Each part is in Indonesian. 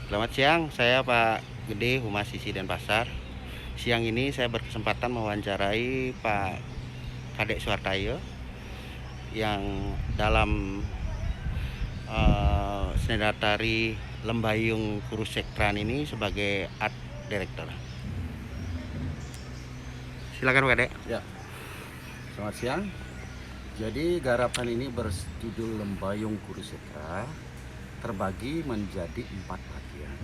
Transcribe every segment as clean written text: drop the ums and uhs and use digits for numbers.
Selamat siang, saya Pak Gede, Humas Sisi Denpasar. Siang ini saya berkesempatan mewawancarai Pak Kadek Suhartayo yang dalam seni tari Lembayung Kurusekran ini sebagai art director. Silakan Pak Kadek. Ya, selamat siang. Jadi garapan ini berjudul Lembayung Kurusetra terbagi menjadi 4 bagian.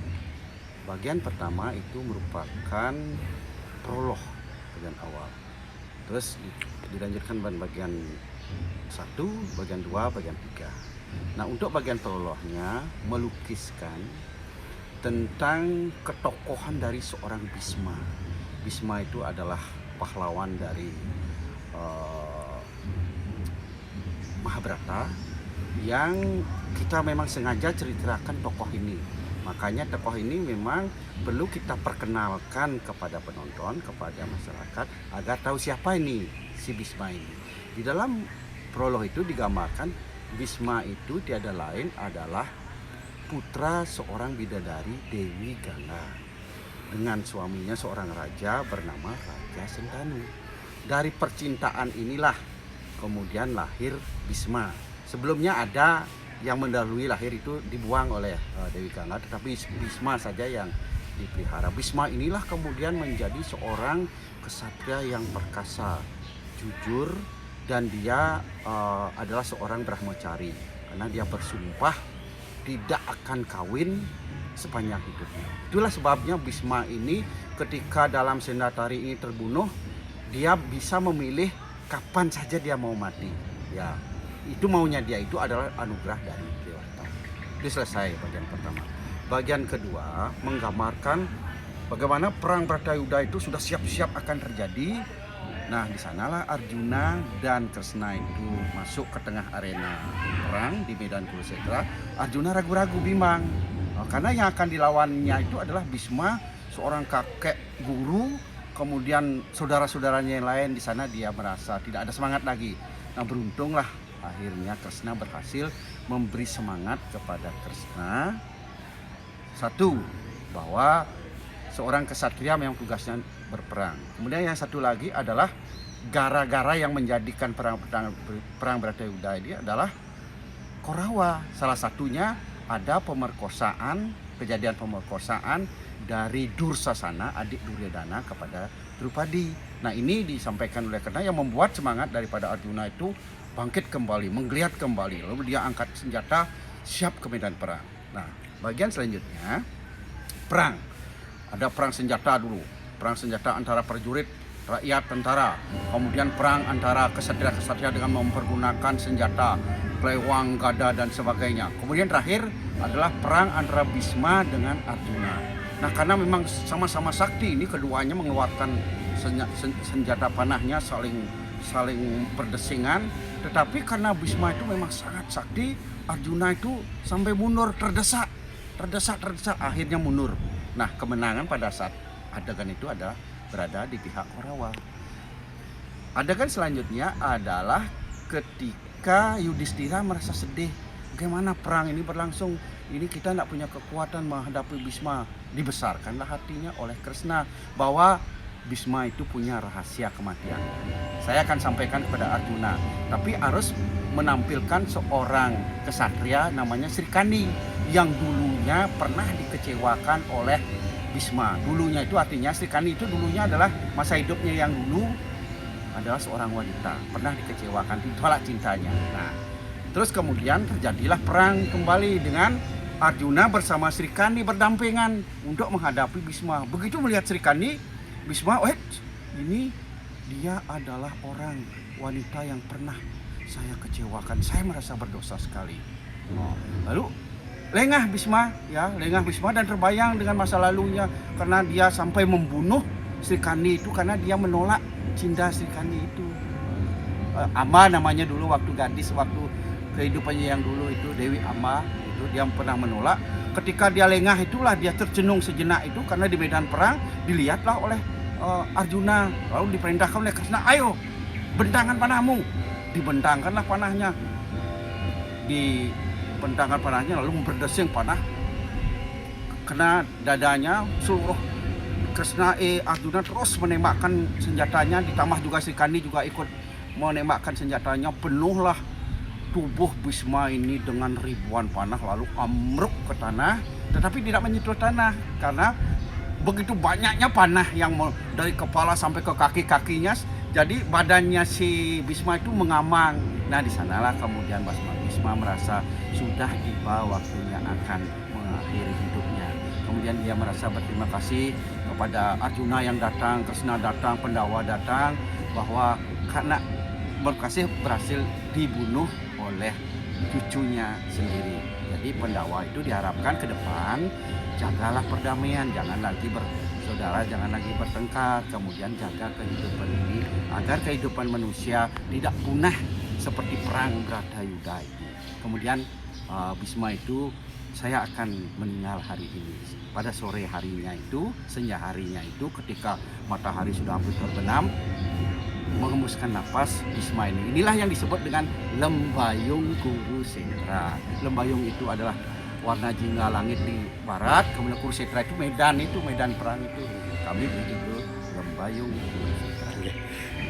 Bagian pertama itu merupakan prolog, bagian awal. Terus dilanjutkan bagian 1, bagian 2, bagian 3. Nah, untuk bagian prolognya melukiskan tentang ketokohan dari seorang Bisma. Bisma itu adalah pahlawan dari Mahabharata yang kita memang sengaja ceritakan tokoh ini. Makanya tokoh ini memang perlu kita perkenalkan kepada penonton, kepada masyarakat agar tahu siapa ini si Bisma ini. Di dalam prolog itu digambarkan Bisma itu tiada lain adalah putra seorang bidadari Dewi Gangga dengan suaminya seorang raja bernama Raja Sentanu. Dari percintaan inilah kemudian lahir Bisma. Sebelumnya ada yang mendahului lahir itu dibuang oleh Dewi Gangga, tetapi Bisma saja yang dipelihara. Bisma inilah kemudian menjadi seorang kesatria yang perkasa, jujur, dan dia adalah seorang brahmacari karena dia bersumpah tidak akan kawin sepanjang hidupnya. Itulah sebabnya Bisma ini ketika dalam Sendatari ini terbunuh, dia bisa memilih kapan saja dia mau mati. Ya, itu maunya dia itu adalah anugerah dari Dewata. Itu selesai bagian pertama. Bagian kedua menggambarkan bagaimana perang Bratayuda itu sudah siap-siap akan terjadi. Nah, di sanalah Arjuna dan Kresna itu masuk ke tengah arena perang di medan Kurusetra. Arjuna ragu-ragu, bimbang. Karena yang akan dilawannya itu adalah Bisma, seorang kakek guru, kemudian saudara-saudaranya yang lain. Di sana dia merasa tidak ada semangat lagi. Nah, beruntunglah akhirnya Kresna berhasil memberi semangat kepada Kresna. Satu, bahwa seorang kesatria memang tugasnya berperang. Kemudian yang satu lagi adalah gara-gara yang menjadikan perang Bratayuda ini adalah Korawa. Salah satunya ada pemerkosaan, kejadian pemerkosaan dari Dursasana, adik Duryodhana kepada Drupadi. Nah, ini disampaikan oleh Kresna yang membuat semangat daripada Arjuna itu bangkit kembali, menggeliat kembali. Lalu dia angkat senjata, siap ke medan perang. Nah, bagian selanjutnya perang. Ada perang senjata dulu, perang senjata antara prajurit, rakyat, tentara. Kemudian perang antara kesatria-kesatria dengan mempergunakan senjata, klewang, gada, dan sebagainya. Kemudian terakhir adalah perang antara Bisma dengan Arjuna. Nah, karena memang sama-sama sakti, ini keduanya mengeluarkan senjata panahnya saling berdesingan. Tetapi karena Bisma itu memang sangat sakti, Arjuna itu sampai mundur, terdesak, akhirnya mundur. Nah, kemenangan pada saat adegan itu adalah berada di pihak Korawa. Adegan selanjutnya adalah ketika Yudhistira merasa sedih. Bagaimana perang ini berlangsung? Ini kita tidak punya kekuatan menghadapi Bisma. Dibesarkanlah hatinya oleh Kresna bahwa Bisma itu punya rahasia kematian. Saya akan sampaikan kepada Arjuna, tapi harus menampilkan seorang kesatria namanya Srikandi yang dulunya pernah dikecewakan oleh Bisma. Dulunya itu artinya Srikandi itu dulunya adalah masa hidupnya yang dulu adalah seorang wanita, pernah dikecewakan, ditolak cintanya. Nah, terus kemudian terjadilah perang kembali dengan Arjuna bersama Srikandi berdampingan untuk menghadapi Bisma. Begitu melihat Srikandi, Bisma, ini dia adalah orang wanita yang pernah saya kecewakan. Saya merasa berdosa sekali. Lalu lengah Bisma dan terbayang dengan masa lalunya karena dia sampai membunuh Srikandi itu karena dia menolak cinta Srikandi itu. Ama namanya dulu waktu gadis, waktu kehidupannya yang dulu itu Dewi Ama itu dia pernah menolak. Ketika dia lengah itulah dia tercenung sejenak itu karena di medan perang dilihatlah oleh Arjuna, lalu diperintahkan oleh Kresna, ayo bentangkan panahmu. Dibentangkanlah panahnya, dibentangkan panahnya lalu berdesing panah kena dadanya. Seluruh Arjuna terus menembakkan senjatanya, ditambah juga Sri Kandi juga ikut menembakkan senjatanya. Penuhlah tubuh Bhisma ini dengan ribuan panah lalu amruk ke tanah, tetapi tidak menyentuh tanah karena begitu banyaknya panah yang dari kepala sampai ke kaki-kakinya. Jadi badannya si Bhisma itu mengamang. Nah, di sanalah kemudian Bhisma merasa sudah tiba waktunya akan mengakhiri hidupnya. Kemudian dia merasa berterima kasih kepada Arjuna yang datang, Kresna datang, Pandawa datang, bahwa karena berkasih berhasil dibunuh oleh cucunya sendiri. Jadi Pandawa itu diharapkan ke depan jagalah perdamaian, jangan lagi bersaudara, jangan lagi bertengkar, kemudian jaga kehidupan ini agar kehidupan manusia tidak punah seperti perang Bratayuda ini. Kemudian Bhisma itu, saya akan meninggal hari ini. Pada sore harinya itu, senja harinya itu, ketika matahari sudah hampir terbenam, menghembuskan napas Bhisma ini. Inilah yang disebut dengan Lembayung Kurusetra. Lembayung itu adalah warna jingga langit di barat, kemudian Kurusetra itu medan perang itu. Kami berjudul Lembayung Kurusetra.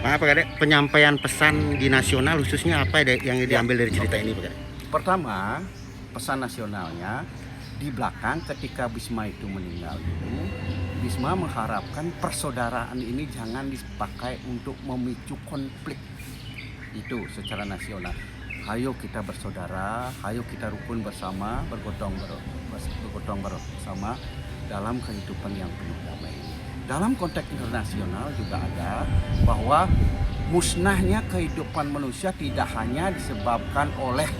Pak Kadek, penyampaian pesan di nasional khususnya apa yang diambil dari cerita ini, Pak Kadek? Pertama, pesan nasionalnya di belakang ketika Bhisma itu meninggal itu, Bhisma mengharapkan persaudaraan ini jangan dipakai untuk memicu konflik itu secara nasional. Ayo kita bersaudara, ayo kita rukun bersama, bergotong bersama dalam kehidupan yang penuh damai. Dalam konteks internasional juga ada bahwa musnahnya kehidupan manusia tidak hanya disebabkan oleh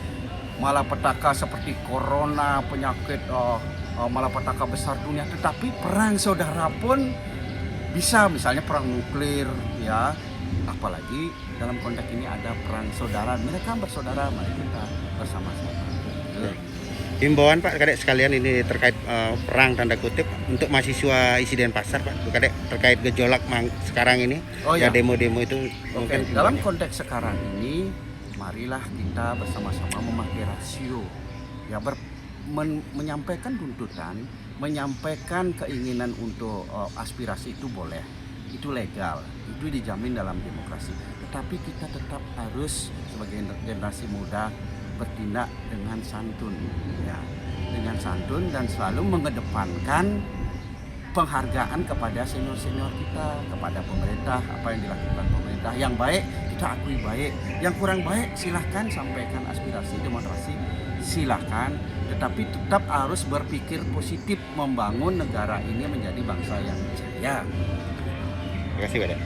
malapetaka seperti corona, penyakit malapetaka besar dunia, tetapi perang saudara pun bisa, misalnya perang nuklir ya, apalagi dalam konteks ini ada perang saudara, mereka bersaudara, mari kita bersama-sama. Himbauan Pak Kadek sekalian ini terkait perang tanda kutip untuk mahasiswa isi Denpasar, Pak Kadek, terkait gejolak sekarang ini, ya demo-demo itu. Mungkin dalam konteks sekarang ini, marilah kita bersama-sama memakai rasio ya, menyampaikan tuntutan, menyampaikan keinginan untuk aspirasi itu boleh, itu legal, itu dijamin dalam demokrasi. Tetapi kita tetap harus sebagai generasi muda bertindak dengan santun, ya, dengan santun dan selalu mengedepankan penghargaan kepada senior-senior kita, kepada pemerintah, apa yang dilakukan pemerintah. Yang baik kita akui baik, yang kurang baik silahkan sampaikan aspirasi, demonstrasi, silahkan. Tetapi tetap harus berpikir positif membangun negara ini menjadi bangsa yang jaya. Terima kasih, Pak.